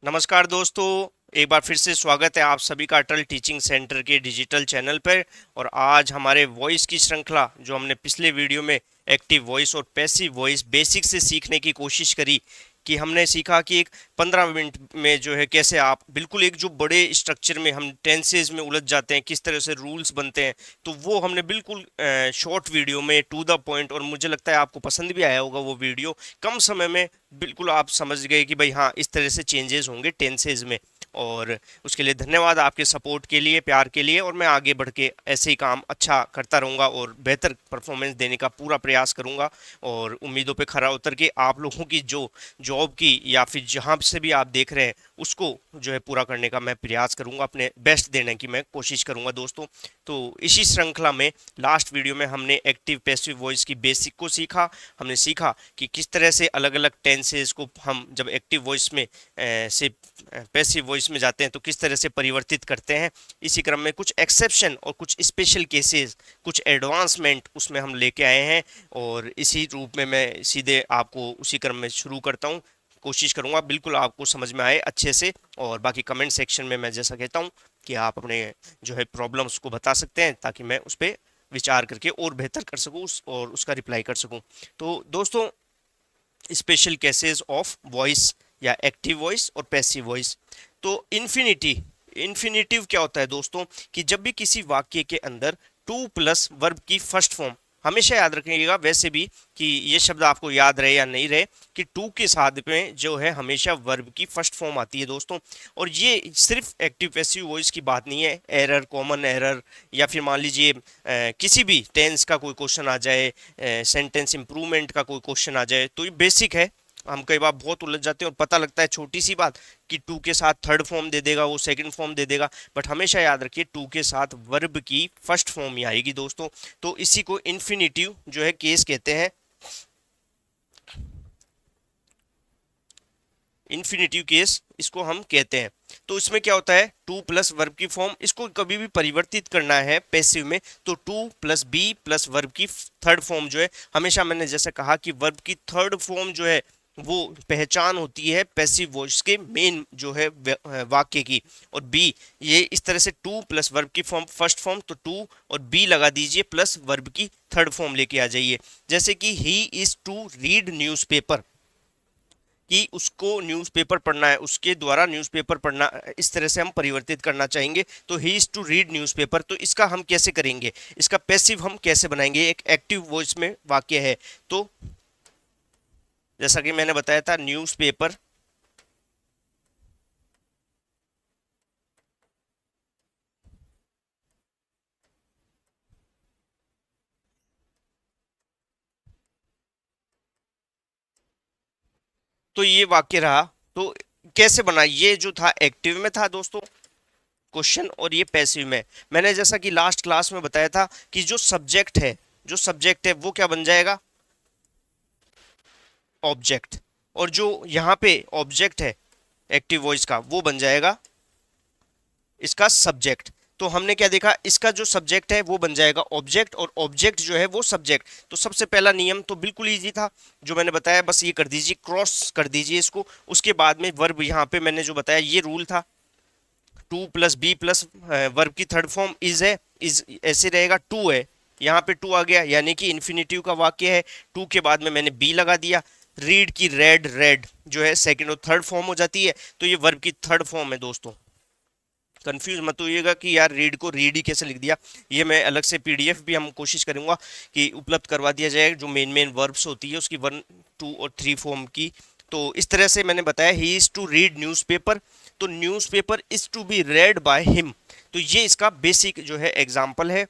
नमस्कार दोस्तों। एक बार फिर से स्वागत है आप सभी का अटल टीचिंग सेंटर के डिजिटल चैनल पर। और आज हमारे वॉइस की श्रृंखला जो हमने पिछले वीडियो में एक्टिव वॉइस और पैसिव वॉइस बेसिक से सीखने की कोशिश करी, कि हमने सीखा कि एक 15 मिनट में जो है कैसे आप बिल्कुल एक जो बड़े स्ट्रक्चर में हम टेंसेज में उलझ जाते हैं, किस तरह से रूल्स बनते हैं। तो वो हमने बिल्कुल शॉर्ट वीडियो में टू द पॉइंट, और मुझे लगता है आपको पसंद भी आया होगा वो वीडियो। कम समय में बिल्कुल आप समझ गए कि भाई हाँ, इस तरह से चेंजेस होंगे टेंसेज में। और उसके लिए धन्यवाद, आपके सपोर्ट के लिए, प्यार के लिए। और मैं आगे बढ़ के ऐसे ही काम अच्छा करता रहूँगा और बेहतर परफॉर्मेंस देने का पूरा प्रयास करूँगा। और उम्मीदों पे खरा उतर के आप लोगों की जो जॉब की या फिर जहाँ से भी आप देख रहे हैं उसको जो है पूरा करने का मैं प्रयास करूँगा, अपने बेस्ट देने की मैं कोशिश करूँगा दोस्तों। तो इसी श्रृंखला में लास्ट वीडियो में हमने एक्टिव पैसिव वॉइस की बेसिक को सीखा। हमने सीखा कि किस तरह से अलग अलग टेंसेस को हम जब एक्टिव वॉइस में से पैसिव वॉइस में जाते हैं तो किस तरह से परिवर्तित करते हैं। इसी क्रम में कुछ एक्सेप्शन और कुछ स्पेशल केसेस, कुछ एडवांसमेंट उसमें हम लेके आए हैं। और इसी रूप में मैं सीधे आपको उसी क्रम में शुरू करता हूँ। कोशिश करूंगा बिल्कुल आपको समझ में आए अच्छे से। और बाकी कमेंट सेक्शन में मैं जैसा कहता हूँ कि आप अपने जो है प्रॉब्लम्स को बता सकते हैं, ताकि मैं उस पर विचार करके और बेहतर कर सकूँ और उसका रिप्लाई कर सकूँ। तो दोस्तों, स्पेशल केसेस ऑफ वॉइस या एक्टिव वॉइस और पैसिव वॉइस। तो इन्फिनिटिव क्या होता है दोस्तों, कि जब भी किसी वाक्य के अंदर टू प्लस वर्ब की फर्स्ट फॉर्म, हमेशा याद रखिएगा वैसे भी कि ये शब्द आपको याद रहे या नहीं रहे, कि टू के साथ में जो है हमेशा वर्ब की फर्स्ट फॉर्म आती है दोस्तों। और ये सिर्फ एक्टिव पैसिव वॉइस की बात नहीं है। एरर, कॉमन एरर, या फिर मान लीजिए किसी भी टेंस का कोई क्वेश्चन आ जाए, सेंटेंस इंप्रूवमेंट का कोई क्वेश्चन आ जाए, तो ये बेसिक है। हम कई बार बहुत उलझ जाते हैं और पता लगता है छोटी सी बात कि टू के साथ थर्ड फॉर्म दे देगा, वो सेकंड फॉर्म दे देगा। बट हमेशा याद रखिए टू के साथ वर्ब की फर्स्ट फॉर्म ही आएगी दोस्तों। तो इसी को इन्फिनिटिव जो है केस कहते हैं। इन्फिनिटिव केस इसको हम कहते हैं। तो इसमें क्या होता है, टू प्लस वर्ब की फॉर्म, इसको कभी भी परिवर्तित करना है पैसिव में तो to plus be plus verb की थर्ड फॉर्म जो है, हमेशा मैंने जैसे कहा कि वर्ब की थर्ड फॉर्म जो है वो पहचान होती है पैसिव वॉइस के मेन जो है वाक्य की। और बी, ये इस तरह से टू प्लस वर्ब की फॉर्म फर्स्ट फॉर्म, तो टू और बी लगा दीजिए प्लस वर्ब की थर्ड फॉर्म लेके आ जाइए। जैसे कि he is to read newspaper, कि उसको न्यूज़पेपर पढ़ना है, उसके द्वारा न्यूज़पेपर पढ़ना, इस तरह से हम परिवर्तित करना चाहेंगे। तो he is to read newspaper, तो इसका हम कैसे करेंगे, इसका पैसिव हम कैसे बनाएंगे, एक एक्टिव वॉइस में वाक्य है। तो जैसा कि मैंने बताया था, न्यूज़पेपर, तो ये वाक्य रहा। तो कैसे बना, ये जो था एक्टिव में था दोस्तों क्वेश्चन, और ये पैसिव में। मैंने जैसा कि लास्ट क्लास में बताया था कि जो सब्जेक्ट है, जो सब्जेक्ट है वो क्या बन जाएगा, ऑब्जेक्ट। और जो यहाँ पे ऑब्जेक्ट है एक्टिव वॉइस का, वो बन जाएगा इसका सब्जेक्ट। तो हमने क्या देखा, इसका जो सब्जेक्ट है वो बन जाएगा ऑब्जेक्ट, और ऑब्जेक्ट जो है वो सब्जेक्ट। तो सबसे पहला नियम तो बिल्कुल इजी था जो मैंने बताया, बस ये कर दीजिए, क्रॉस कर दीजिए इसको। उसके बाद में वर्ब, यहाँ पे मैंने जो बताया ये रूल था, to plus be plus verb की थर्ड फॉर्म इज है, इज ऐसे रहेगा, टू है, यहाँ पे टू आ गया, यानी कि इन्फिनिटिव का वाक्य है। टू के बाद में मैंने बी लगा दिया। रीड की रेड, रेड जो है सेकंड और थर्ड फॉर्म हो जाती है, तो ये वर्ब की थर्ड फॉर्म है दोस्तों। कंफ्यूज मत होइएगा कि यार रीड को रीड ही कैसे लिख दिया। ये मैं अलग से पीडीएफ भी हम कोशिश करूंगा कि उपलब्ध करवा दिया जाए, जो मेन मेन वर्ब्स होती है उसकी वन टू और थ्री फॉर्म की। तो इस तरह से मैंने बताया, he is to read newspaper, तो newspaper is to be read by him. तो ये इसका बेसिक जो है एग्जाम्पल है।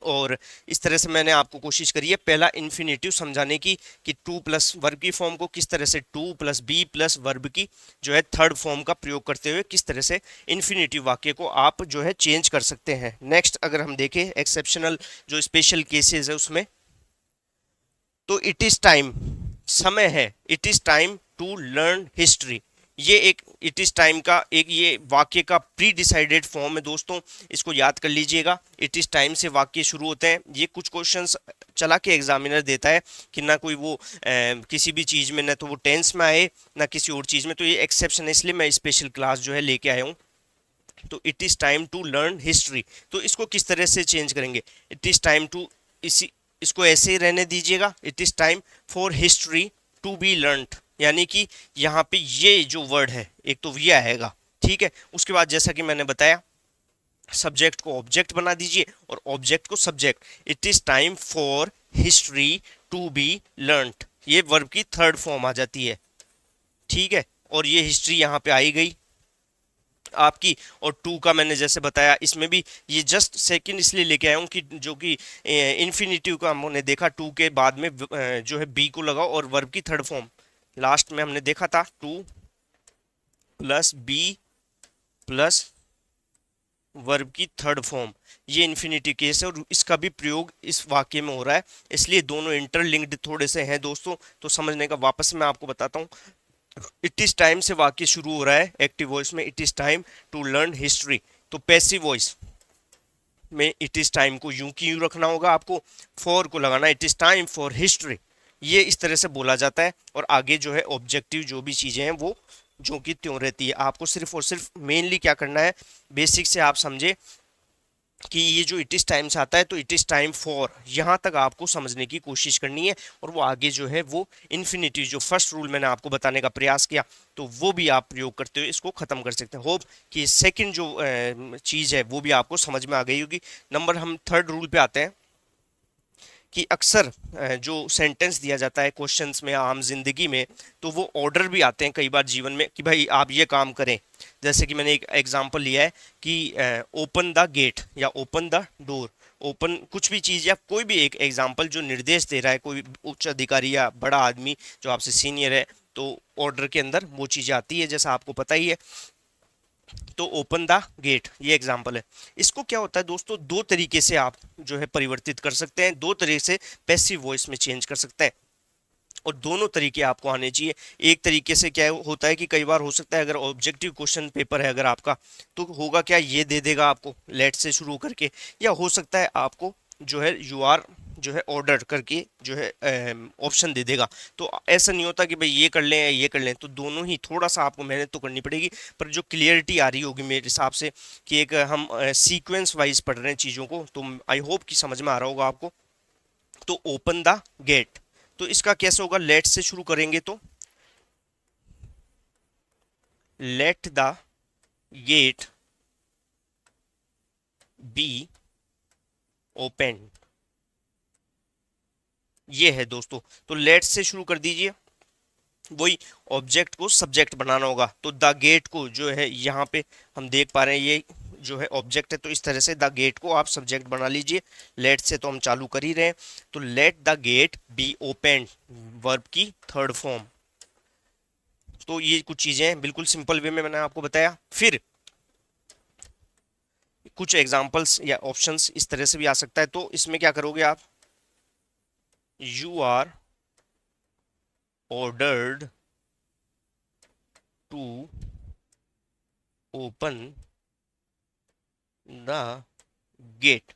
और इस तरह से मैंने आपको कोशिश करी है पहला इन्फिनेटिव समझाने की, कि टू प्लस वर्ब की फॉर्म को किस तरह से to plus be plus verb की जो है थर्ड फॉर्म का प्रयोग करते हुए किस तरह से इन्फिनेटिव वाक्य को आप जो है चेंज कर सकते हैं। नेक्स्ट अगर हम देखें एक्सेप्शनल जो स्पेशल केसेस है उसमें, तो इट इज टाइम, समय है, it is time to learn history, ये एक इट इज टाइम का एक ये वाक्य का प्री डिसाइडेड फॉर्म है दोस्तों, इसको याद कर लीजिएगा। इट इज टाइम से वाक्य शुरू होते हैं। ये कुछ क्वेश्चंस चला के एग्जामिनर देता है कि ना कोई वो किसी भी चीज़ में ना तो वो टेंस में आए ना किसी और चीज़ में, तो ये एक्सेप्शन है, इसलिए मैं स्पेशल क्लास जो है लेके आया हूँ। तो it is time to learn history, तो इसको किस तरह से चेंज करेंगे? इट इज़ टाइम टू, इसी इसको ऐसे ही रहने दीजिएगा। It is time for history to be learned, यानी कि यहाँ पे ये जो वर्ड है एक तो ये आएगा, ठीक है। उसके बाद जैसा कि मैंने बताया सब्जेक्ट को ऑब्जेक्ट बना दीजिए और ऑब्जेक्ट को subject. It is time for history to be learned, ये वर्ब की थर्ड फॉर्म आ जाती है, ठीक है। और ये हिस्ट्री यहाँ पे आई गई आपकी। और टू का मैंने जैसे बताया, इसमें भी ये जस्ट सेकंड इसलिए लेके आया हूँ कि जो कि इन्फिनिटिव का हमने देखा टू के बाद में जो है बी को लगाओ और वर्ब की थर्ड फॉर्म लास्ट में हमने देखा था to plus be plus verb की थर्ड फॉर्म, ये इन्फिनिटी केस है और इसका भी प्रयोग इस वाक्य में हो रहा है, इसलिए दोनों इंटरलिंक्ड थोड़े से हैं दोस्तों। तो समझने का वापस मैं आपको बताता हूँ। इट इज टाइम से वाक्य शुरू हो रहा है एक्टिव वॉइस में, it is time to learn history. तो पैसिव वॉइस में इट इज टाइम को यूं की यूं रखना होगा आपको, फॉर को लगाना, it is time for history, ये इस तरह से बोला जाता है। और आगे जो है ऑब्जेक्टिव जो भी चीज़ें हैं वो जो कि त्यों रहती है। आपको सिर्फ और सिर्फ मेनली क्या करना है, बेसिक से आप समझे कि ये जो इट इज टाइम से आता है तो इट इज टाइम फॉर, यहाँ तक आपको समझने की कोशिश करनी है। और वो आगे जो है वो इन्फिनिटी जो फर्स्ट रूल मैंने आपको बताने का प्रयास किया तो वो भी आप प्रयोग करते हुए इसको खत्म कर सकते हैं। होप कि सेकंड जो चीज़ है वो भी आपको समझ में आ गई होगी। नंबर हम थर्ड रूल पे आते हैं कि अक्सर जो सेंटेंस दिया जाता है क्वेश्चंस में आम जिंदगी में, तो वो ऑर्डर भी आते हैं कई बार जीवन में कि भाई आप ये काम करें। जैसे कि मैंने एक एग्जांपल लिया है कि ओपन द गेट या ओपन द डोर, ओपन कुछ भी चीज़ या कोई भी एक एग्जांपल जो निर्देश दे रहा है कोई उच्च अधिकारी या बड़ा आदमी जो आपसे सीनियर है, तो ऑर्डर के अंदर वो चीज़ें आती है जैसा आपको पता ही है। तो ओपन द गेट ये एग्जांपल है। इसको क्या होता है दोस्तों, दो तरीके से आप जो है परिवर्तित कर सकते हैं, दो तरीके से पैसिव वॉइस में चेंज कर सकते हैं और दोनों तरीके आपको आने चाहिए। एक तरीके से क्या होता है कि कई बार हो सकता है अगर ऑब्जेक्टिव क्वेश्चन पेपर है अगर आपका, तो होगा क्या, ये दे देगा आपको लेट से शुरू करके, या हो सकता है आपको जो है यू आर जो है ऑर्डर करके जो है ऑप्शन दे देगा। तो ऐसा नहीं होता कि भाई ये कर लें या ये कर लें, तो दोनों ही थोड़ा सा आपको मेहनत तो करनी पड़ेगी, पर जो क्लियरिटी आ रही होगी मेरे हिसाब से कि एक हम सीक्वेंस वाइज पढ़ रहे हैं चीज़ों को, तो आई होप कि समझ में आ रहा होगा आपको। तो ओपन द गेट, तो इसका कैसे होगा, लेट से शुरू करेंगे तो let the gate be open, ये है दोस्तों। तो लेट से शुरू कर दीजिए, वही ऑब्जेक्ट को सब्जेक्ट बनाना होगा। तो द गेट को जो है यहाँ पे हम देख पा रहे हैं ये जो है ऑब्जेक्ट है, तो इस तरह से द गेट को आप सब्जेक्ट बना लीजिए। लेट से तो हम चालू कर ही रहे हैं, तो let the gate be open verb की थर्ड फॉर्म। तो ये कुछ चीजें हैं बिल्कुल सिंपल वे में मैंने आपको बताया। फिर कुछ एग्जांपल्स या ऑप्शंस इस तरह से भी आ सकता है, तो इसमें क्या करोगे आप, you are ordered to open the gate,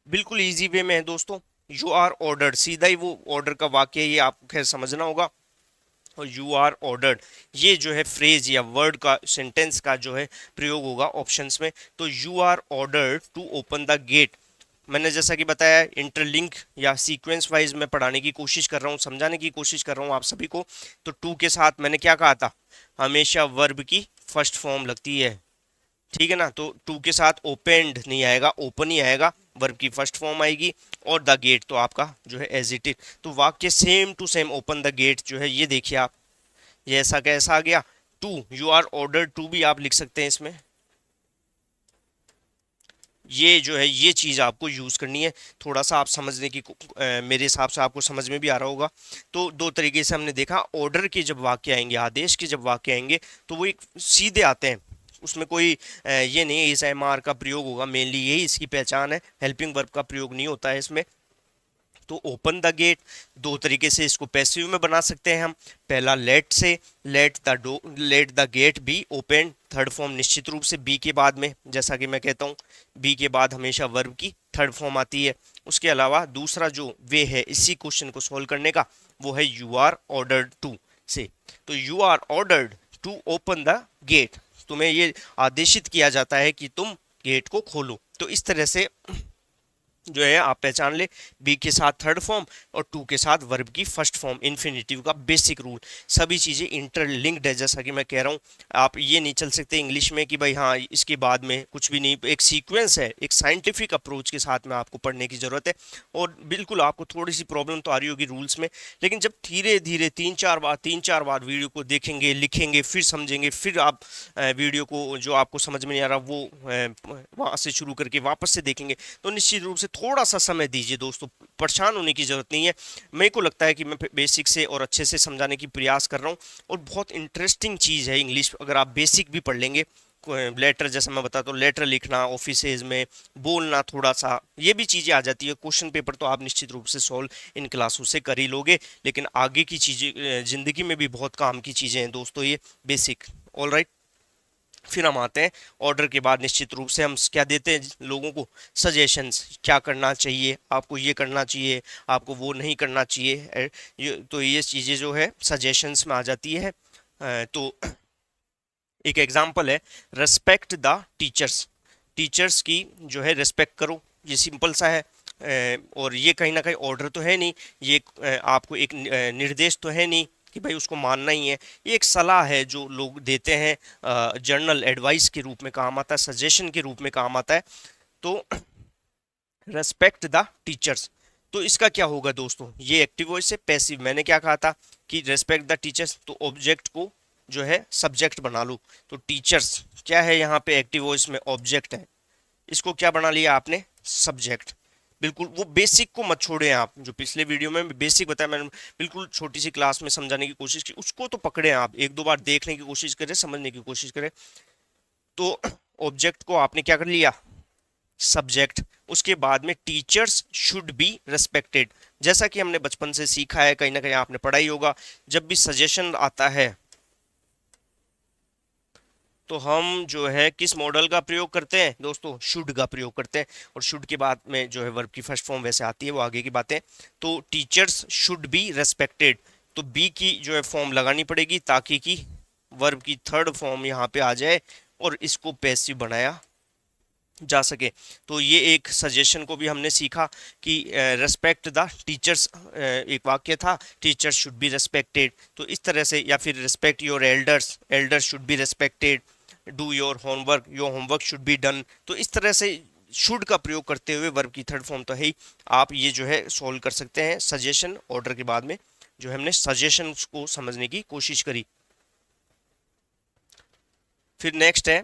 बिल्कुल इजी वे में है दोस्तों। यू आर ऑर्डर्ड सीधा ही वो ऑर्डर का वाक्य है, ये आपको खैर समझना होगा। और यू आर ऑर्डर्ड ये जो है फ्रेज या वर्ड का सेंटेंस का जो है प्रयोग होगा ऑप्शंस में। तो you are ordered to open the gate, मैंने जैसा कि बताया इंटरलिंक या सीक्वेंस वाइज मैं पढ़ाने की कोशिश कर रहा हूँ, समझाने की कोशिश कर रहा हूँ आप सभी को। तो टू के साथ मैंने क्या कहा था, हमेशा वर्ब की फर्स्ट फॉर्म लगती है, ठीक है ना। तो टू के साथ ओपेंड नहीं आएगा, ओपन ही आएगा, वर्ब की फर्स्ट फॉर्म आएगी। और द गेट तो आपका जो है एज इट इज, तो वाक्य same to same open the gate जो है ये देखिए आप, ये ऐसा कैसा आ गया। To you are order to भी आप लिख सकते हैं इसमें, ये जो है ये चीज़ आपको यूज़ करनी है। थोड़ा सा आप समझने की मेरे हिसाब से आपको समझ में भी आ रहा होगा। तो दो तरीके से हमने देखा, ऑर्डर के जब वाक्य आएंगे, आदेश के जब वाक्य आएंगे तो वो एक सीधे आते हैं, उसमें कोई ये नहीं इस एम आर का प्रयोग होगा, मेनली यही इसकी पहचान है, हेल्पिंग वर्ब का प्रयोग नहीं होता है इसमें। तो ओपन द गेट, दो तरीके से इसको पैसिव में बना सकते हैं हम। पहला लेट से, let the gate be open, third form निश्चित रूप से बी के बाद में, जैसा कि मैं कहता हूँ बी के बाद हमेशा वर्ब की थर्ड फॉर्म आती है। उसके अलावा दूसरा जो वे है इसी क्वेश्चन को सोल्व करने का, वो है यू आर ऑर्डर्ड टू से। तो you are ordered to open the gate, तुम्हें ये आदेशित किया जाता है कि तुम गेट को खोलो। तो इस तरह से जो है आप पहचान ले, बी के साथ थर्ड फॉर्म और टू के साथ वर्ब की फर्स्ट फॉर्म, इन्फिनेटिव का बेसिक रूल। सभी चीज़ें इंटरलिंक्ड है, जैसा कि मैं कह रहा हूँ। आप ये नहीं चल सकते इंग्लिश में कि भाई हाँ इसके बाद में कुछ भी नहीं, एक सीक्वेंस है, एक साइंटिफिक अप्रोच के साथ में आपको पढ़ने की ज़रूरत है। और बिल्कुल आपको थोड़ी सी प्रॉब्लम तो आ रही होगी रूल्स में, लेकिन जब धीरे धीरे तीन चार बार वीडियो को देखेंगे, लिखेंगे, फिर समझेंगे, फिर आप वीडियो को जो आपको समझ में नहीं आ रहा वो वहाँ से शुरू करके वापस से देखेंगे, तो निश्चित रूप से थोड़ा सा समय दीजिए दोस्तों, परेशान होने की ज़रूरत नहीं है। मेरे को लगता है कि मैं बेसिक से और अच्छे से समझाने की प्रयास कर रहा हूँ, और बहुत इंटरेस्टिंग चीज़ है इंग्लिश। अगर आप बेसिक भी पढ़ लेंगे, लेटर जैसा मैं बताता हूँ, लेटर लिखना ऑफिसेज में, बोलना थोड़ा सा, ये भी चीज़ें आ जाती है। क्वेश्चन पेपर तो आप निश्चित रूप से सॉल्व इन क्लासों से कर ही लोगे, लेकिन आगे की चीज़ें ज़िंदगी में भी बहुत काम की चीज़ें हैं दोस्तों, ये बेसिक। ऑल राइट, फिर हम आते हैं ऑर्डर के बाद। निश्चित रूप से हम क्या देते हैं लोगों को, सजेशंस, क्या करना चाहिए आपको, ये करना चाहिए आपको, वो नहीं करना चाहिए। तो ये चीज़ें जो है सजेशंस में आ जाती है। तो एक एग्जांपल है, रेस्पेक्ट द टीचर्स, टीचर्स की जो है रेस्पेक्ट करो, ये सिंपल सा है। और ये कहीं ना कहीं ऑर्डर तो है नहीं, ये आपको एक निर्देश तो है नहीं कि भाई उसको मानना ही है। ये एक सलाह है जो लोग देते हैं, जर्नल एडवाइस के रूप में काम आता है, सजेशन के रूप में काम आता है। तो रेस्पेक्ट द टीचर्स, तो इसका क्या होगा दोस्तों, ये एक्टिव वॉइस से पैसिव। मैंने क्या कहा था कि रेस्पेक्ट द टीचर्स, तो ऑब्जेक्ट को जो है सब्जेक्ट बना लो। तो टीचर्स क्या है यहाँ पे, एक्टिव वॉइस में ऑब्जेक्ट है, इसको क्या बना लिया आपने, सब्जेक्ट। बिल्कुल वो बेसिक को मत छोड़े आप, जो पिछले वीडियो में बेसिक बताया मैंने, बिल्कुल छोटी सी क्लास में समझाने की कोशिश की, उसको तो पकड़े आप, एक दो बार देखने की कोशिश करें, समझने की कोशिश करें। तो ऑब्जेक्ट को आपने क्या कर लिया, सब्जेक्ट। उसके बाद में टीचर्स शुड बी रेस्पेक्टेड, जैसा कि हमने बचपन से सीखा है, कहीं ना कहीं आपने पढ़ा ही होगा, जब भी सजेशन आता है तो हम जो है किस मॉडल का प्रयोग करते हैं दोस्तों, शुड का प्रयोग करते हैं। और शुड के बाद में जो है वर्ब की फर्स्ट फॉर्म वैसे आती है, वो आगे की बातें। तो टीचर्स शुड बी रेस्पेक्टेड, तो बी की जो है फॉर्म लगानी पड़ेगी ताकि कि वर्ब की थर्ड फॉर्म यहाँ पे आ जाए और इसको पैसिव बनाया जा सके। तो ये एक सजेशन को भी हमने सीखा कि रेस्पेक्ट द टीचर्स, एक वाक्य था, टीचर्स शुड बी रेस्पेक्टेड। तो इस तरह से, या फिर respect your elders, elders should be respected, do your homework should be done. तो इस तरह से शुड का प्रयोग करते हुए, वर्ब की थर्ड फॉर्म तो है ही, आप ये जो है सोल्व कर सकते हैं सजेशन ऑर्डर के बाद में, जो है हमने सजेशन को समझने की कोशिश करी। फिर नेक्स्ट है,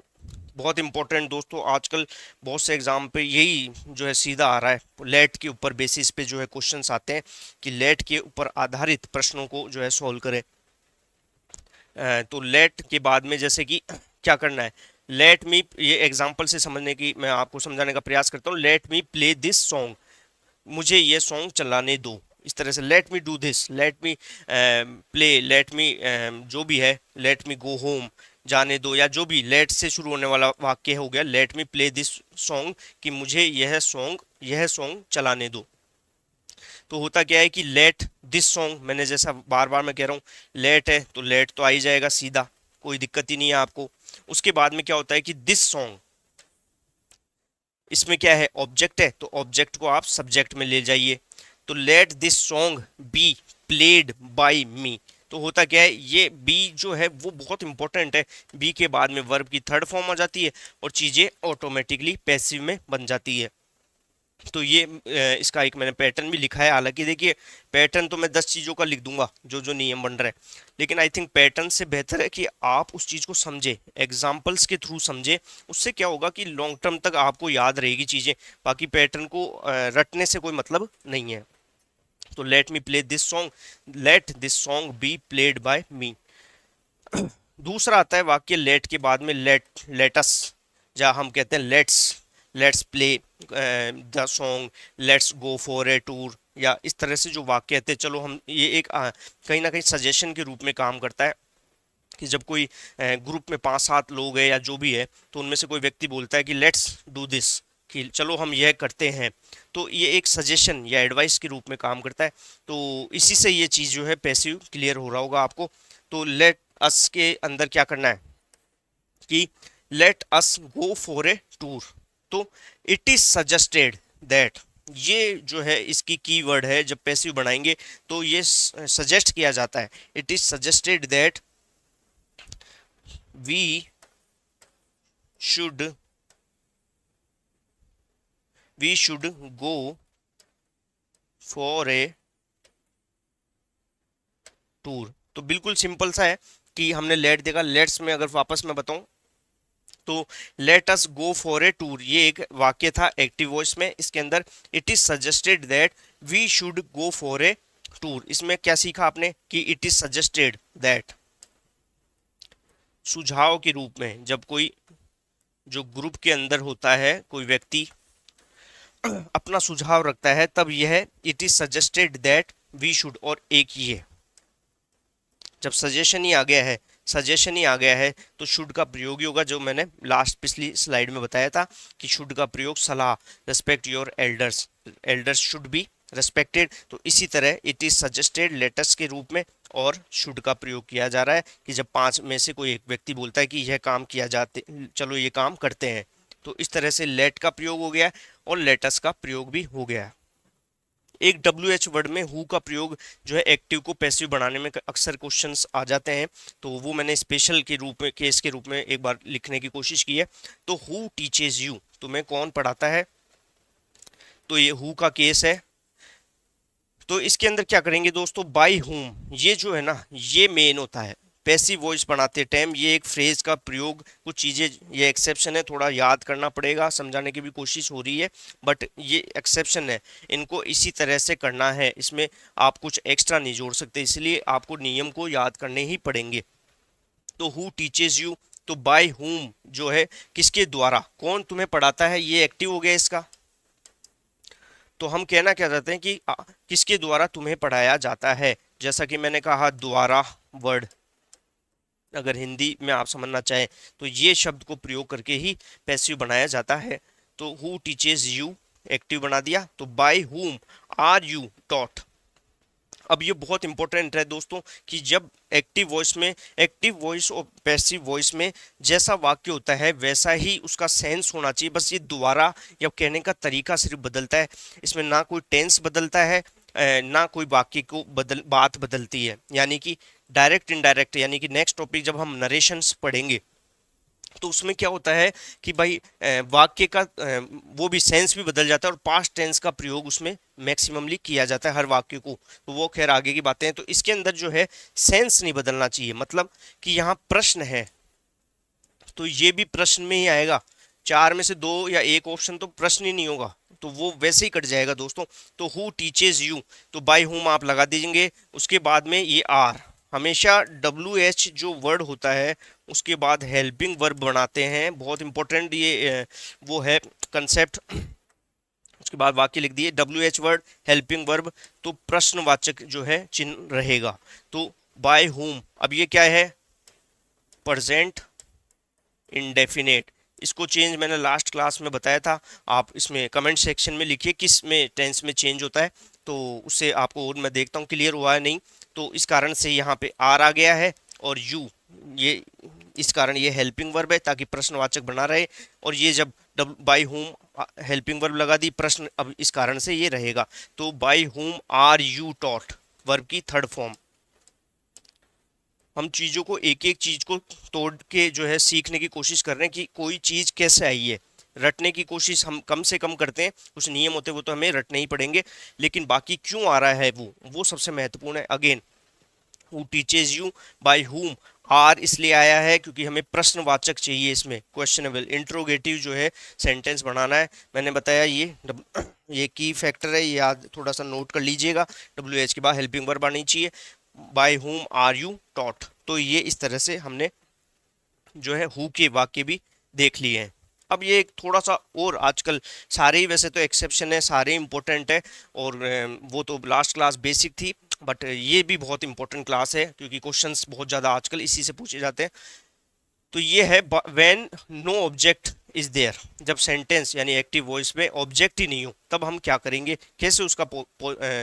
बहुत इंपॉर्टेंट दोस्तों, आजकल बहुत से एग्जाम पे यही जो है सीधा आ रहा है, लेट के ऊपर बेसिस पे जो है क्वेश्चंस आते हैं कि लेट के ऊपर आधारित प्रश्नों को जो है सॉल्व करें। तो लेट के बाद में जैसे कि क्या करना है, लेट मी, ये एग्जांपल से समझने की मैं आपको समझाने का प्रयास करता हूँ। Late me play this song, मुझे ये सॉन्ग चलाने दो, इस तरह से let me do this, late me play, let me जो भी है, लेट मी गो होम, जाने दो, या जो भी लेट से शुरू होने वाला वाक्य हो गया, late me play this song, कि मुझे यह सॉन्ग चलाने दो। तो होता क्या है कि लेट दिस सॉन्ग, मैंने जैसा बार बार मैं कह रहा हूँ, लेट है तो लेट तो आ ही जाएगा सीधा, कोई दिक्कत ही नहीं है आपको। उसके बाद में क्या होता है कि दिस सॉन्ग, इसमें क्या है, ऑब्जेक्ट है, तो ऑब्जेक्ट को आप सब्जेक्ट में ले जाइए। तो let this song be played by me, तो होता क्या है, ये बी जो है वो बहुत इंपॉर्टेंट है, बी के बाद में वर्ब की थर्ड फॉर्म आ जाती है और चीजें ऑटोमेटिकली पैसिव में बन जाती है। तो ये इसका एक मैंने पैटर्न भी लिखा है, हालांकि देखिए पैटर्न तो मैं 10 चीज़ों का लिख दूंगा जो जो नियम बन रहे हैं, लेकिन आई थिंक पैटर्न से बेहतर है कि आप उस चीज़ को समझे, एग्जाम्पल्स के थ्रू समझे। उससे क्या होगा कि लॉन्ग टर्म तक आपको याद रहेगी चीज़ें, बाकी पैटर्न को रटने से कोई मतलब नहीं है। तो let me play this song, let this song be played by me. दूसरा आता है वाक्य लेट के बाद में, लेटस, जहाँ हम कहते हैं let's play the song, let's go for a tour, या इस तरह से जो वाक्य थे, चलो हम ये एक कहीं ना कहीं सजेशन के रूप में काम करता है कि जब कोई ग्रुप में 5-7 लोग हैं या जो भी है, तो उनमें से कोई व्यक्ति बोलता है कि लेट्स डू दिस, कि चलो हम यह करते हैं, तो ये एक सजेशन या एडवाइस के रूप में काम करता है। तो इसी से ये चीज़ जो है पैसिव क्लियर हो रहा होगा आपको। तो लेट अस के अंदर क्या करना है कि late us go for a tour. तो इट इज सजेस्टेड दैट, ये जो है इसकी कीवर्ड है, जब पैसिव बनाएंगे तो ये सजेस्ट किया जाता है। It is suggested that we should go for a tour. तो बिल्कुल सिंपल सा है कि हमने लेट देखा, लेट्स में अगर वापस मैं बताऊं तो let us go for a tour, ये एक वाक्य था एक्टिव वॉइस में। इसके अंदर it is suggested that we should go for a tour, इसमें क्या सीखा आपने कि इट इज सजेस्टेड दैट सुझाव के रूप में, जब कोई जो ग्रुप के अंदर होता है कोई व्यक्ति अपना सुझाव रखता है, तब यह it is suggested that we should, और एक ये जब सजेशन ही आ गया है तो शुड का प्रयोग ही होगा, जो मैंने लास्ट पिछली स्लाइड में बताया था कि शुड का प्रयोग सलाह, respect your elders, elders should be respected. तो इसी तरह इट इज सजेस्टेड लेटस के रूप में और शुड का प्रयोग किया जा रहा है कि जब 5 में से कोई एक व्यक्ति बोलता है कि यह काम किया जाते, चलो ये काम करते हैं, तो इस तरह से लेट का प्रयोग हो गया और लेटस का प्रयोग भी हो गया। एक डब्ल्यू एच वर्ड में हु का प्रयोग जो है एक्टिव को पैसिव बनाने में अक्सर क्वेश्चंस आ जाते हैं, तो वो मैंने स्पेशल के रूप में, केस के रूप में एक बार लिखने की कोशिश की है। तो हु टीचेज यू, तुम्हें कौन पढ़ाता है, तो ये हु का केस है। तो इसके अंदर क्या करेंगे दोस्तों, बाय हुम, ये जो है ना ये मेन होता है पैसिव वॉइस बनाते टाइम। ये एक फ्रेज का प्रयोग, कुछ चीज़ें, ये एक्सेप्शन है, थोड़ा याद करना पड़ेगा, समझाने की भी कोशिश हो रही है, बट ये एक्सेप्शन है, इनको इसी तरह से करना है, इसमें आप कुछ एक्स्ट्रा नहीं जोड़ सकते, इसलिए आपको नियम को याद करने ही पड़ेंगे। तो हु टीचेज यू, तो बाय हुम जो है किसके द्वारा, कौन तुम्हें पढ़ाता है, ये एक्टिव हो गया इसका। तो हम कहना क्या चाहते हैं कि किसके द्वारा तुम्हें पढ़ाया जाता है, जैसा कि मैंने कहा द्वारा वर्ड, अगर हिंदी में आप समझना चाहें तो ये शब्द को प्रयोग करके ही पैसिव बनाया जाता है। तो हु टीचेज यू एक्टिव बना दिया, तो by whom are you taught. अब ये बहुत इंपॉर्टेंट है दोस्तों कि जब एक्टिव वॉइस और पैसिव वॉइस में जैसा वाक्य होता है वैसा ही उसका सेंस होना चाहिए, बस ये दोबारा या कहने का तरीका सिर्फ बदलता है, इसमें ना कोई टेंस बदलता है, ना कोई वाक्य को बात बदलती है। यानी कि डायरेक्ट इनडायरेक्ट, यानी कि नेक्स्ट टॉपिक जब हम नरेशंस पढ़ेंगे तो उसमें क्या होता है कि भाई वाक्य का वो भी सेंस भी बदल जाता है और पास्ट टेंस का प्रयोग उसमें मैक्सिममली किया जाता है हर वाक्य को, तो वो खैर आगे की बातें हैं। तो इसके अंदर जो है सेंस नहीं बदलना चाहिए, मतलब कि यहाँ प्रश्न है तो ये भी प्रश्न में ही आएगा, 4 में से 2 या 1 ऑप्शन तो प्रश्न ही नहीं होगा, तो वो वैसे ही कट जाएगा दोस्तों। तो हु टीचेज यू, तो बाय हुम आप लगा दीजिए, उसके बाद में ये आर, हमेशा डब्ल्यू एच जो वर्ड होता है उसके बाद हेल्पिंग वर्ब बनाते हैं, बहुत इंपॉर्टेंट ये वो है कंसेप्ट। उसके बाद वाक्य लिख दिए W H word helping verb, तो प्रश्नवाचक जो है चिन्ह रहेगा। तो बाय हुम, अब ये क्या है, प्रेजेंट इंडेफिनेट, इसको चेंज मैंने लास्ट क्लास में बताया था, आप इसमें कमेंट सेक्शन में लिखिए किस में टेंस में चेंज होता है, तो उससे आपको, और मैं देखता हूँ क्लियर हुआ है नहीं, तो इस कारण से यहाँ पे आर आ गया है और यू, ये इस कारण ये हेल्पिंग वर्ब है ताकि प्रश्नवाचक बना रहे, और ये जब बाय हुम हेल्पिंग वर्ब लगा दी प्रश्न, अब इस कारण से ये रहेगा। तो by whom are you taught, verb की थर्ड फॉर्म। हम चीज़ों को एक एक चीज़ को तोड़ के जो है सीखने की कोशिश कर रहे हैं कि कोई चीज़ कैसे आई है, रटने की कोशिश हम कम से कम करते हैं, कुछ नियम होते हैं वो तो हमें रटने ही पड़ेंगे, लेकिन बाकी क्यों आ रहा है वो सबसे महत्वपूर्ण है। Again who teaches you, by whom, are इसलिए आया है क्योंकि हमें प्रश्नवाचक चाहिए, इसमें क्वेश्चनेबल इंट्रोगेटिव जो है सेंटेंस बनाना है। मैंने बताया ये की फैक्टर है, याद थोड़ा सा नोट कर लीजिएगा, डब्ल्यू एच के बाद हेल्पिंग वर्ब आनी चाहिए, bye whom are you taught. तो ये इस तरह से हमने जो है हु के वाक्य भी देख लिए हैं। अब ये एक थोड़ा सा और आजकल सारे ही वैसे तो एक्सेप्शन है, सारे इंपॉर्टेंट है, और वो तो लास्ट क्लास बेसिक थी, बट ये भी बहुत इंपॉर्टेंट क्लास है क्योंकि क्वेश्चंस बहुत ज़्यादा आजकल इसी से पूछे जाते हैं। तो ये है when no object is there, जब सेंटेंस यानी एक्टिव वॉइस में ऑब्जेक्ट ही नहीं हो तब हम क्या करेंगे, कैसे उसका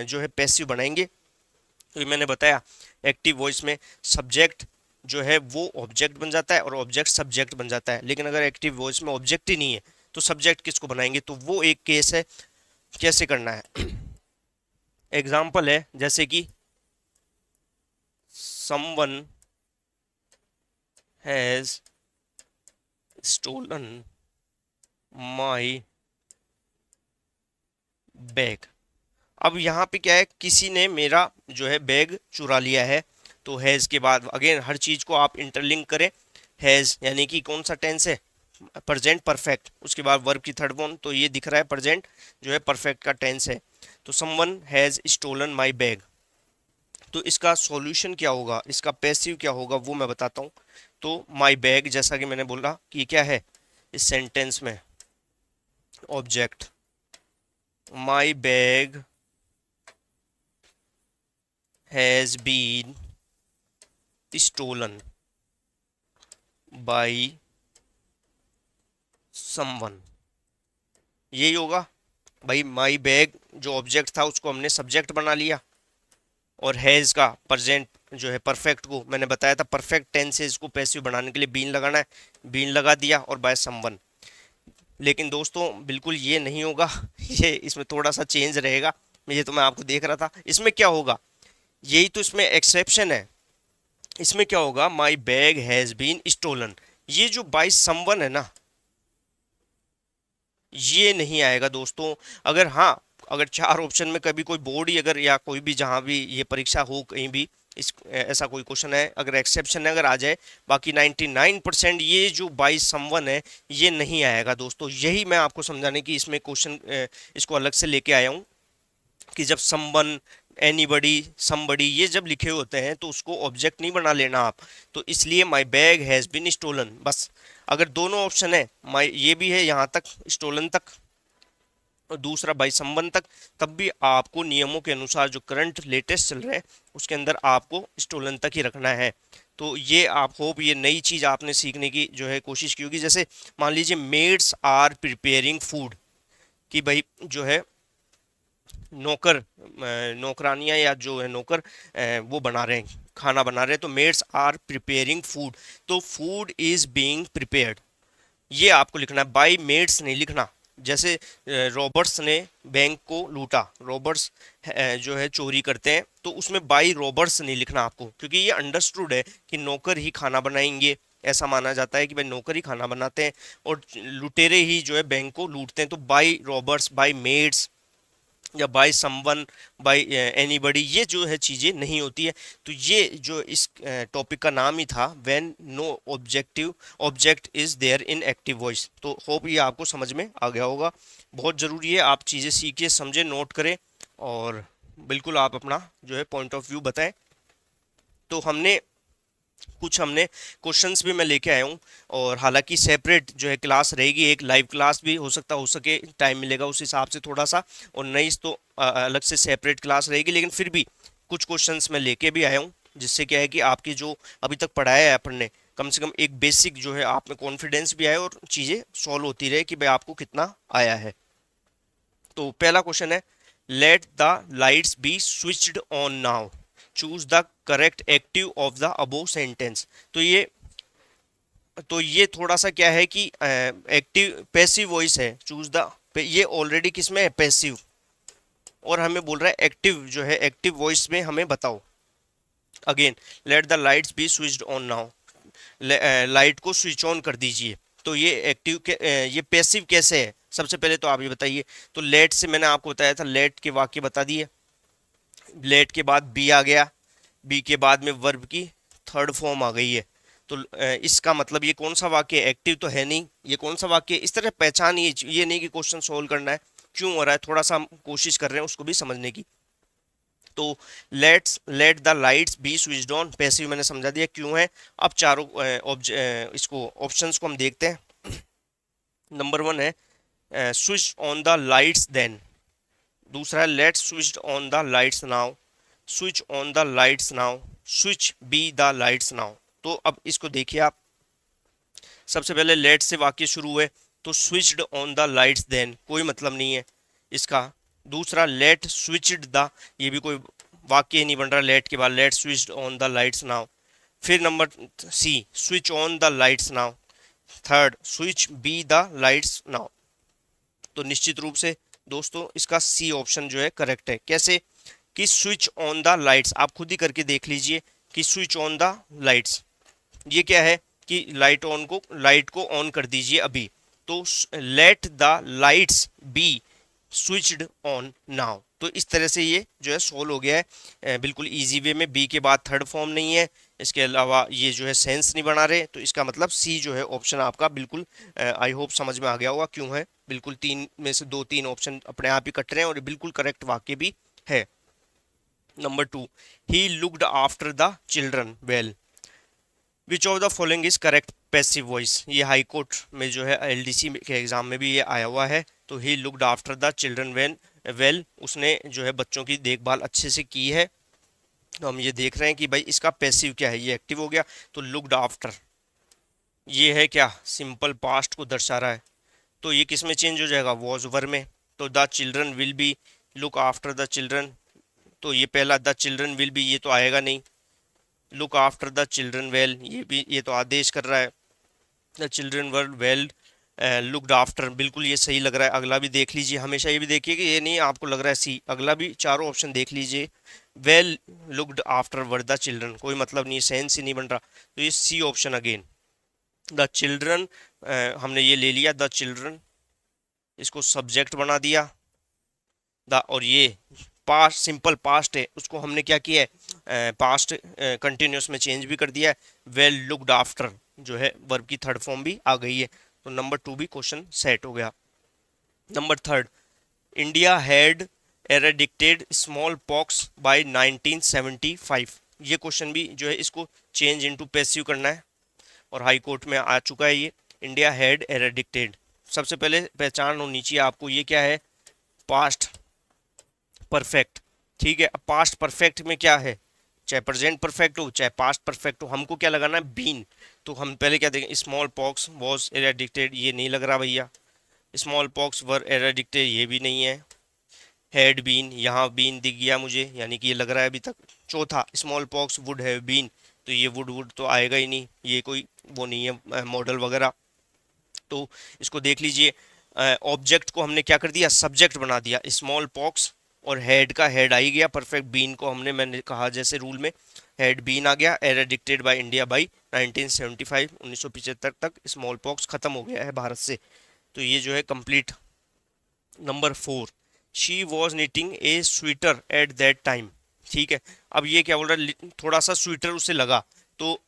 जो है पैसिव बनाएंगे। तो ये मैंने बताया एक्टिव वॉइस में सब्जेक्ट जो है वो ऑब्जेक्ट बन जाता है और ऑब्जेक्ट सब्जेक्ट बन जाता है, लेकिन अगर एक्टिव वॉइस में ऑब्जेक्ट ही नहीं है तो सब्जेक्ट किसको बनाएंगे, तो वो एक केस है। कैसे करना है, एग्जाम्पल है जैसे कि someone has stolen my bag. अब यहाँ पे क्या है, किसी ने मेरा जो है बैग चुरा लिया है। तो हैज़ के बाद अगेन हर चीज़ को आप इंटरलिंक करें। हैज़ यानी कि कौन सा टेंस है, प्रेजेंट परफेक्ट, उसके बाद वर्ब की थर्ड फॉर्म, तो ये दिख रहा है प्रेजेंट जो है परफेक्ट का टेंस है। तो someone has stolen my bag. तो इसका सॉल्यूशन क्या होगा, इसका पैसिव क्या होगा वो मैं बताता हूँ। तो माई बैग जैसा कि मैंने बोला कि ये क्या है इस सेंटेंस में, object. My bag has been stolen by someone, यही होगा भाई। माई बैग जो ऑब्जेक्ट था उसको हमने सब्जेक्ट बना लिया, और हैज़ का प्रेजेंट जो है परफेक्ट को मैंने बताया था परफेक्ट टेंसेस को पैसिव बनाने के लिए बीन लगाना है, बीन लगा दिया और बाय समवन। लेकिन दोस्तों बिल्कुल ये नहीं होगा ये इसमें थोड़ा सा चेंज रहेगा। ये तो मैं आपको देख रहा था, इसमें क्या होगा, यही तो इसमें एक्सेप्शन है। इसमें क्या होगा, my bag has been stolen, ये जो बाय समवन है ना ये नहीं आएगा दोस्तों। अगर हाँ, अगर चार ऑप्शन में कभी कोई बोर्ड ही अगर या कोई भी जहाँ भी ये परीक्षा हो कहीं भी इस ऐसा कोई क्वेश्चन है, अगर एक्सेप्शन है अगर आ जाए, बाकी 99% ये जो बाई समवन है ये नहीं आएगा दोस्तों। यही मैं आपको समझाने की इसमें क्वेश्चन इसको अलग से लेके आया हूँ कि जब समवन, एनीबडी, समबडी ये जब लिखे होते हैं तो उसको ऑब्जेक्ट नहीं बना लेना आप। तो इसलिए my bag has been stolen बस। अगर दोनों ऑप्शन है, माई ये भी है यहाँ तक स्टोलन तक और दूसरा बाई संबंध तक, तब भी आपको नियमों के अनुसार जो करंट लेटेस्ट चल रहे हैं उसके अंदर आपको स्टोलन तक ही रखना है। तो ये आप होप ये नई चीज़ आपने सीखने की जो है कोशिश की होगी। जैसे मान लीजिए मेड्स आर प्रिपेयरिंग फूड, कि भाई जो है नौकर नौकरानियां या जो है नौकर वो बना रहे हैं, खाना बना रहे हैं, तो मेड्स आर प्रिपेयरिंग फूड, तो फूड इज बीइंग प्रिपेयर्ड, ये आपको लिखना है, बाई मेड्स नहीं लिखना। जैसे रॉबर्ट्स ने बैंक को लूटा, रॉबर्ट्स जो है चोरी करते हैं, तो उसमें बाई रॉबर्ट्स नहीं लिखना आपको, क्योंकि ये अंडरस्टूड है कि नौकर ही खाना बनाएंगे। ऐसा माना जाता है कि भाई नौकर ही खाना बनाते हैं और लुटेरे ही जो है बैंक को लूटते हैं। तो बाई रॉबर्ट्स, बाई मेड्स या बाय समवन, बाय एनीबडी, ये जो है चीज़ें नहीं होती है। तो ये जो इस टॉपिक का नाम ही था when no objective object is there in active voice. तो होप ये आपको समझ में आ गया होगा। बहुत ज़रूरी है आप चीज़ें सीखिए, समझें, नोट करें और बिल्कुल आप अपना जो है पॉइंट ऑफ व्यू बताएं। तो हमने क्वेश्चंस भी मैं लेके आया हूँ, और हालांकि सेपरेट जो है क्लास रहेगी, एक लाइव क्लास भी हो सके टाइम मिलेगा उस हिसाब से थोड़ा सा, और नहीं तो अलग से सेपरेट क्लास रहेगी। लेकिन फिर भी कुछ क्वेश्चंस मैं लेके भी आया हूँ, जिससे क्या है कि आपकी जो अभी तक पढ़ाया है अपन ने, कम से कम एक बेसिक जो है आप में कॉन्फिडेंस भी आए और चीज़ें सॉल्व होती रहे कि भाई आपको कितना आया है। तो पहला क्वेश्चन है, let the lights B switched on now, choose the correct active of the above sentence. तो ये थोड़ा सा क्या है कि एक्टिव पैसिव वॉइस है, चूज द, ये ऑलरेडी किसमें है, पैसिव, और हमें बोल रहा है एक्टिव जो है एक्टिव वॉइस में हमें बताओ। Again, let the lights B switched on now, light को स्विच ऑन कर दीजिए। तो ये एक्टिव के ये पैसिव कैसे है, सबसे पहले तो आप ये बताइए। तो लेट से मैंने आपको बताया था, लेट के वाक्य बता दिए, लेट के बाद बी आ गया, बी के बाद में वर्ब की थर्ड फॉर्म आ गई है। तो इसका मतलब ये कौन सा वाक्य है, एक्टिव तो है नहीं, ये कौन सा वाक्य है, इस तरह पहचान, ये नहीं कि क्वेश्चन सोल्व करना है क्यों हो रहा है, थोड़ा सा हम कोशिश कर रहे हैं उसको भी समझने की। तो let the lights B switched on, passive मैंने समझा दिया क्यों है। अब चारों इसको ऑप्शंस को हम देखते हैं। नंबर वन है switch on the lights then. दूसरा है let's switch on the lights now, switch on the lights now, switch be the lights now. तो अब इसको देखिए आप, सबसे पहले लेट से वाक्य शुरू हुए, तो switched on the lights then कोई मतलब नहीं है इसका। दूसरा लेट स्विच्ड द, ये भी कोई वाक्य ही नहीं बन रहा लेट के बाद, let switched on the lights now. फिर number C switch on the lights now. Third switch be the lights now. तो निश्चित रूप से दोस्तों इसका सी ऑप्शन जो है करेक्ट है। कैसे कि स्विच ऑन द लाइट्स, आप खुद ही करके देख लीजिए कि स्विच ऑन द लाइट्स ये क्या है कि लाइट को ऑन कर दीजिए अभी। तो let the lights B switched on now. तो इस तरह से ये जो है सोल्व हो गया है बिल्कुल इजी वे में। बी के बाद थर्ड फॉर्म नहीं है, इसके अलावा ये जो है सेंस नहीं बना रहे, तो इसका मतलब सी जो है ऑप्शन आपका बिल्कुल आई होप समझ में आ गया होगा क्यों है। बिल्कुल तीन में से दो तीन ऑप्शन अपने आप ही कट रहे हैं और ये बिल्कुल करेक्ट वाक्य भी है। Number two, he looked after the children well, which of the following is correct passive voice. ये हाई कोर्ट में जो है एलडीसी के एग्जाम में भी ये आया हुआ है। तो he looked after the children when well, उसने जो है बच्चों की देखभाल अच्छे से की है। तो हम ये देख रहे हैं कि भाई इसका पैसिव क्या है, ये एक्टिव हो गया। तो लुक्ड आफ्टर ये है क्या, सिंपल पास्ट को दर्शा रहा है। तो ये किस में चेंज हो जाएगा, वॉज वर में। तो the children will be look after the children, तो ये पहला द चिल्ड्रन विल बी ये तो आएगा नहीं। Look after the children well, ये भी ये तो आदेश कर रहा है। The children were well looked after, बिल्कुल ये सही लग रहा है। अगला भी देख लीजिए, हमेशा ये भी देखिए कि ये नहीं आपको लग रहा है सी, अगला भी चारों ऑप्शन देख लीजिए। Well looked after were the children, कोई मतलब नहीं, सेंस ही नहीं बन रहा। तो ये C option again. The children हमने ये ले लिया, द चिल्ड्रन इसको सब्जेक्ट बना दिया द, और ये पास्ट सिंपल पास्ट है उसको हमने क्या किया है पास्ट कंटिन्यूस में चेंज भी कर दिया है। वेल लुक्ड आफ्टर जो है वर्ब की थर्ड फॉर्म भी आ गई है। तो नंबर टू भी क्वेश्चन सेट हो गया। Number third, India had eradicated smallpox by 1975। ये क्वेश्चन भी जो है इसको चेंज इनटू पैसिव करना है और हाई कोर्ट में आ चुका है ये। इंडिया हैड एरेडिक्टेड, सबसे पहले पहचान होनी चाहिए आपको ये क्या है, पास्ट परफेक्ट। ठीक है, अब पास्ट परफेक्ट में क्या है, चाहे प्रेजेंट परफेक्ट हो चाहे पास्ट परफेक्ट हो, हमको क्या लगाना है, बीन। तो हम पहले क्या देखें, स्मॉल पॉक्स वॉज एरेडिक्टेड, ये नहीं लग रहा भैया। स्मॉल पॉक्स वर एरेडिक्टेड, ये भी नहीं है। हैड बीन, यहाँ बीन दिख गया मुझे, यानी कि ये लग रहा है अभी तक। चौथा, smallpox would have been, तो ये वुड तो आएगा ही नहीं, ये कोई वो नहीं है मॉडल वगैरह। तो इसको देख लीजिए, ऑब्जेक्ट को हमने क्या कर दिया, सब्जेक्ट बना दिया। स्मॉल पॉक्स और हेड का हेड आ ही गया परफेक्ट। बीन को हमने, मैंने कहा जैसे रूल में, हेड बीन आ गया। एरेडिक्टेड बाय इंडिया बाय 1975, 1975 तक स्मॉल पॉक्स खत्म हो गया है भारत से। तो ये जो है complete. Number four, she was knitting a sweater at that time. ठीक है, अब ये क्या बोल रहा है, थोड़ा सा स्वेटर उसे लगा। तो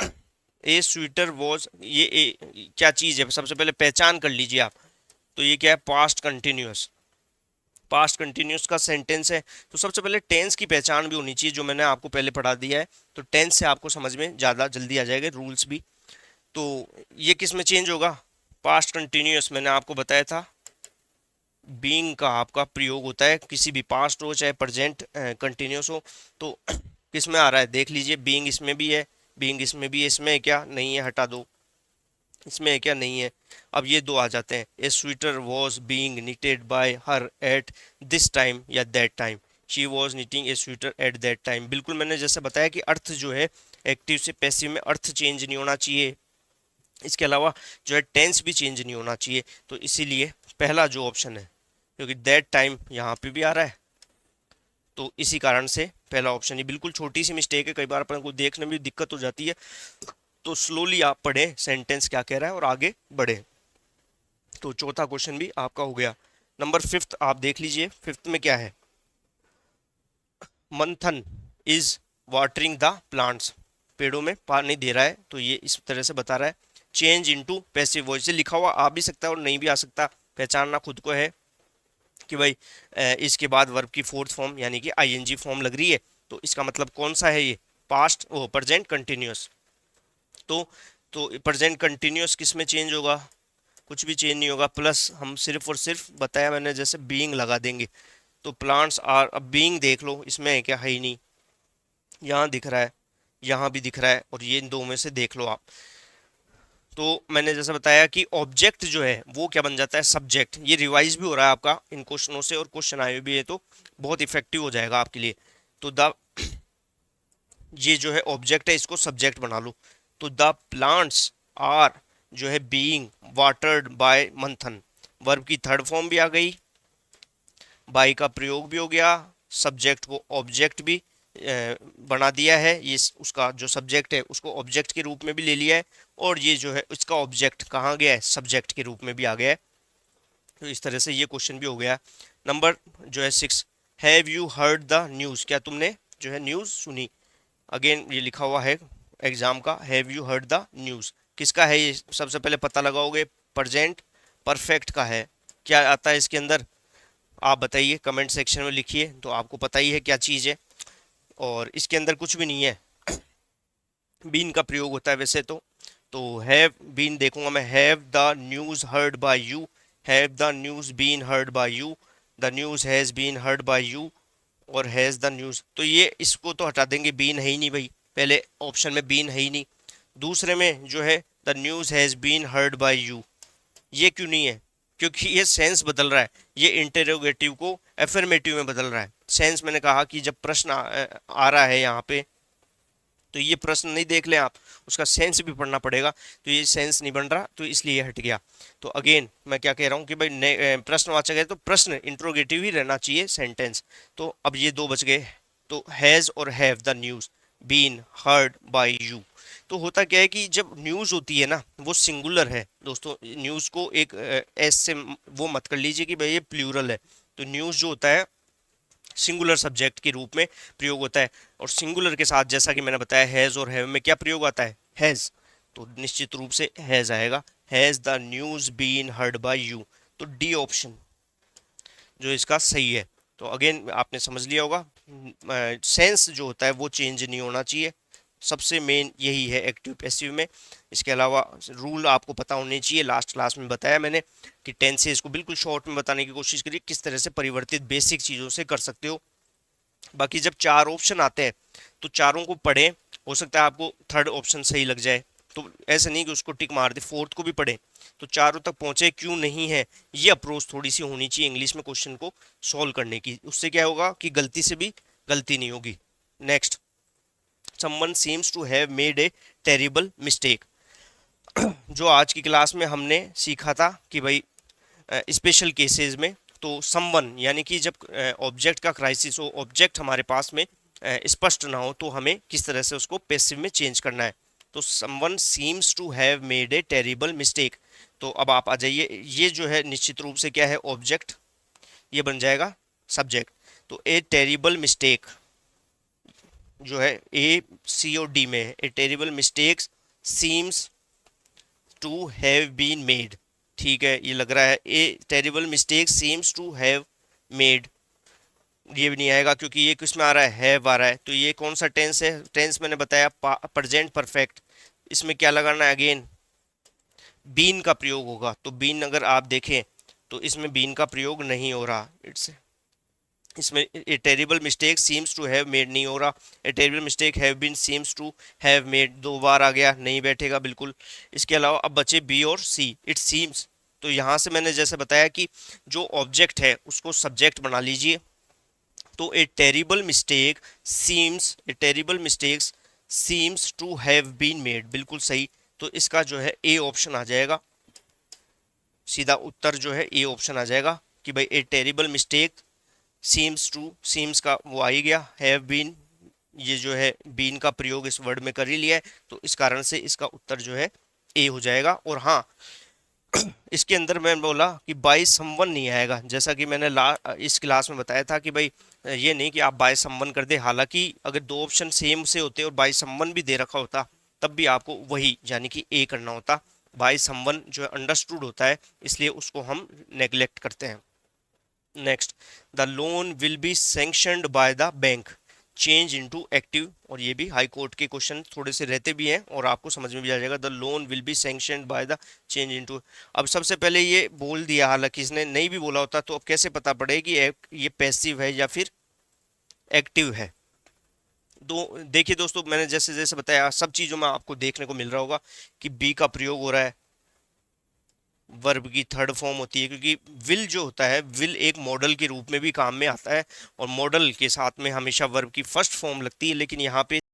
ए स्वेटर वॉज, ये क्या चीज़ है, सबसे पहले पहचान कर लीजिए आप। तो ये क्या है, पास्ट कंटिन्यूस। पास्ट कंटिन्यूस का सेंटेंस है, तो सबसे पहले टेंस की पहचान भी होनी चाहिए, जो मैंने आपको पहले पढ़ा दिया है। तो टेंस से आपको समझ में ज़्यादा जल्दी आ जाएगा, रूल्स भी। तो ये किस में चेंज होगा, पास्ट कंटिन्यूस, मैंने आपको बताया था बीइंग का आपका प्रयोग होता है, किसी भी पास्ट हो चाहे प्रेजेंट कंटिन्यूस हो। तो किस में आ रहा है देख लीजिए, बीइंग इसमें भी है, बीइंग इसमें भी है, इसमें है क्या, नहीं है, हटा दो। इसमें है क्या, नहीं है। अब ये दो आ जाते हैं, a sweater was being knitted by her at this time या that time. She was knitting a sweater at that time. बिल्कुल मैंने जैसे बताया कि अर्थ जो है एक्टिव से पैसिव में अर्थ चेंज नहीं होना चाहिए, इसके अलावा जो है टेंस भी चेंज नहीं होना चाहिए। तो इसीलिए पहला जो ऑप्शन है, क्योंकि दैट टाइम यहाँ पे भी आ रहा है, तो इसी कारण से पहला ऑप्शन। ये बिल्कुल छोटी सी मिस्टेक है, कई बार अपन को देखने में दिक्कत हो जाती है। तो स्लोली आप पढ़ें सेंटेंस क्या कह रहा है और आगे बढ़े। तो चौथा क्वेश्चन भी आपका हो गया। नंबर फिफ्थ आप देख लीजिए, फिफ्थ में क्या है, मंथन इज वाटरिंग द प्लांट्स, पेड़ों में पानी दे रहा है। तो ये इस तरह से बता रहा है। चेंज इनटू पैसिव वॉइस, से लिखा हुआ आ भी सकता है और नहीं भी आ सकता, पहचानना खुद को है कि भाई इसके बाद वर्ब की फोर्थ फॉर्म यानी कि आईएनजी फॉर्म लग रही है। तो इसका मतलब कौन सा है, ये पास्ट ओ प्रेजेंट कंटिन्यूअस। तो प्रेजेंट कंटिन्यूअस किस में चेंज होगा, कुछ भी चेंज नहीं होगा, प्लस हम सिर्फ और सिर्फ बताया मैंने जैसे बीइंग लगा देंगे। तो प्लांट्स आर, अब बीइंग देख लो इसमें है क्या, है ही नहीं। यहाँ दिख रहा है, यहाँ भी दिख रहा है, और ये इन दो में से देख लो आप। तो मैंने जैसा बताया कि ऑब्जेक्ट जो है वो क्या बन जाता है, सब्जेक्ट। ये रिवाइज भी हो रहा है आपका इन क्वेश्चनों से, और क्वेश्चन आए भी है तो बहुत इफेक्टिव हो जाएगा आपके लिए। तो द, ये जो है ऑब्जेक्ट है, इसको सब्जेक्ट बना लो। तो द प्लांट्स आर जो है बीइंग वाटर्ड बाय मंथन, वर्ब की थर्ड फॉर्म भी आ गई, बाई का प्रयोग भी हो गया, सब्जेक्ट को ऑब्जेक्ट भी बना दिया है, ये उसका जो सब्जेक्ट है उसको ऑब्जेक्ट के रूप में भी ले लिया है, और ये जो है इसका ऑब्जेक्ट कहाँ गया है, सब्जेक्ट के रूप में भी आ गया है। तो इस तरह से ये क्वेश्चन भी हो गया। नंबर जो है 6, have you heard the news, क्या तुमने जो है न्यूज़ सुनी। अगेन ये लिखा हुआ है एग्जाम का, have you heard the news किसका है, ये सबसे पहले पता लगाओगे, प्रेजेंट परफेक्ट का है। क्या आता है इसके अंदर, आप बताइए, कमेंट सेक्शन में लिखिए, तो आपको पता ही है क्या चीज़ है। और इसके अंदर कुछ भी नहीं है, बीन का प्रयोग होता है वैसे तो हैव बीन देखूंगा मैं, have the news heard by you, have the news been heard by you, the news has been heard by you, और हैज़ द न्यूज़, तो ये इसको तो हटा देंगे, बीन है ही नहीं भाई, पहले ऑप्शन में बीन है ही नहीं। दूसरे में जो है the news has been heard by you, ये क्यों नहीं है, क्योंकि ये सेंस बदल रहा है, ये इंटेरोगेटिव को एफर्मेटिव में बदल रहा है। सेंस मैंने कहा कि जब प्रश्न आ रहा है यहाँ पे, तो ये प्रश्न नहीं देख लें आप, उसका सेंस भी पढ़ना पड़ेगा, तो ये सेंस नहीं बन रहा, तो इसलिए ये हट गया। तो अगेन मैं क्या कह रहा हूँ कि भाई प्रश्नवाचक है तो प्रश्न इंट्रोगेटिव ही रहना चाहिए सेंटेंस। तो अब ये दो बच गए, तो हैज़ और have the news been heard by you. तो होता क्या है कि जब न्यूज़ होती है ना वो सिंगुलर है दोस्तों, न्यूज़ को एक एस से वो मत कर लीजिए कि भाई ये प्लूरल है। तो न्यूज़ जो होता है सिंगुलर सब्जेक्ट के रूप में प्रयोग होता है, और सिंगुलर के साथ जैसा कि मैंने बताया हैज़ और हैव में क्या प्रयोग आता है, हैज़, तो निश्चित रूप से हैज़ आएगा, has the news been heard by you. तो डी ऑप्शन जो इसका सही है। तो अगेन आपने समझ लिया होगा, सेंस जो होता है वो चेंज नहीं होना चाहिए, सबसे मेन यही है एक्टिव पैसिव में। इसके अलावा रूल आपको पता होने चाहिए, लास्ट क्लास में बताया मैंने कि टेंसेस को बिल्कुल शॉर्ट में बताने की कोशिश करिए, किस तरह से परिवर्तित बेसिक चीज़ों से कर सकते हो। बाकी जब चार ऑप्शन आते हैं तो चारों को पढ़ें, हो सकता है आपको थर्ड ऑप्शन सही लग जाए, तो ऐसा नहीं कि उसको टिक मार दे, फोर्थ को भी पढ़ें, तो चारों तक पहुंचे क्यों नहीं है, ये अप्रोच थोड़ी सी होनी चाहिए इंग्लिश में क्वेश्चन को सॉल्व करने की। उससे क्या होगा कि गलती से भी गलती नहीं होगी। Next, someone seems to have made a terrible mistake। जो आज की क्लास में हमने सीखा था कि भाई स्पेशल केसेस में, तो समवन यानी कि जब ऑब्जेक्ट का क्राइसिस हो, ऑब्जेक्ट हमारे पास में स्पष्ट ना हो, तो हमें किस तरह से उसको पैसिव में चेंज करना है। तो someone seems to have made a terrible mistake, तो अब आप आ जाइए, ये जो है निश्चित रूप से क्या है, ऑब्जेक्ट, ये बन जाएगा सब्जेक्ट। तो ए टेरिबल मिस्टेक जो है ए सी और डी में है, a terrible mistakes seems to have been made, ठीक है, ये लग रहा है a terrible mistake seems to have made, ये भी नहीं आएगा क्योंकि ये किस में आ रहा है, हैव आ रहा है। तो ये कौन सा टेंस है, टेंस मैंने बताया प्रेजेंट परफेक्ट, इसमें क्या लगाना है, अगेन बीन का प्रयोग होगा। तो बीन अगर आप देखें तो इसमें बीन का प्रयोग नहीं हो रहा, इसमें a terrible mistake seems to have made नहीं हो रहा, a terrible mistake have been seems to have made दो बार आ गया, नहीं बैठेगा बिल्कुल। इसके अलावा अब बचे बी और सी, इट सीम्स, तो यहाँ से मैंने जैसे बताया कि जो ऑब्जेक्ट है उसको सब्जेक्ट बना लीजिए। तो a terrible mistake seems, a terrible mistakes seems to have been made, बिल्कुल सही। तो इसका जो है ए ऑप्शन आ जाएगा, सीधा उत्तर जो है ए ऑप्शन आ जाएगा कि भाई a terrible mistake seems to, seems का वो आ ही गया, हैव बीन, ये जो है बीन का प्रयोग इस वर्ड में कर ही लिया है, तो इस कारण से इसका उत्तर जो है ए हो जाएगा। और हाँ, इसके अंदर मैं बोला कि बाय समवन नहीं आएगा, जैसा कि मैंने इस क्लास में बताया था कि भाई ये नहीं कि आप बाय समवन कर दे, हालांकि अगर दो ऑप्शन सेम से होते और बाय समवन भी दे रखा होता तब भी आपको वही यानी कि ए करना होता। बाय समवन जो है अंडरस्टूड होता है, इसलिए उसको हम नेग्लेक्ट करते हैं। Next, the loan will be sanctioned by the bank, change into active. और ये भी हाई कोर्ट के क्वेश्चन थोड़े से रहते भी हैं और आपको समझ में भी आ जाएगा। The loan will be sanctioned by the change into. अब सबसे पहले ये बोल दिया, हालांकि इसने नहीं भी बोला होता तो अब कैसे पता पड़े कि ये पैसिव है या फिर एक्टिव है। दो देखिए दोस्तों, मैंने जैसे जैसे बताया सब चीजों में आपको देखने को मिल रहा होगा कि बी का प्रयोग हो रहा है, वर्ब की थर्ड फॉर्म होती है, क्योंकि विल जो होता है, विल एक मॉडल के रूप में भी काम में आता है और मॉडल के साथ में हमेशा वर्ब की फर्स्ट फॉर्म लगती है, लेकिन यहाँ पे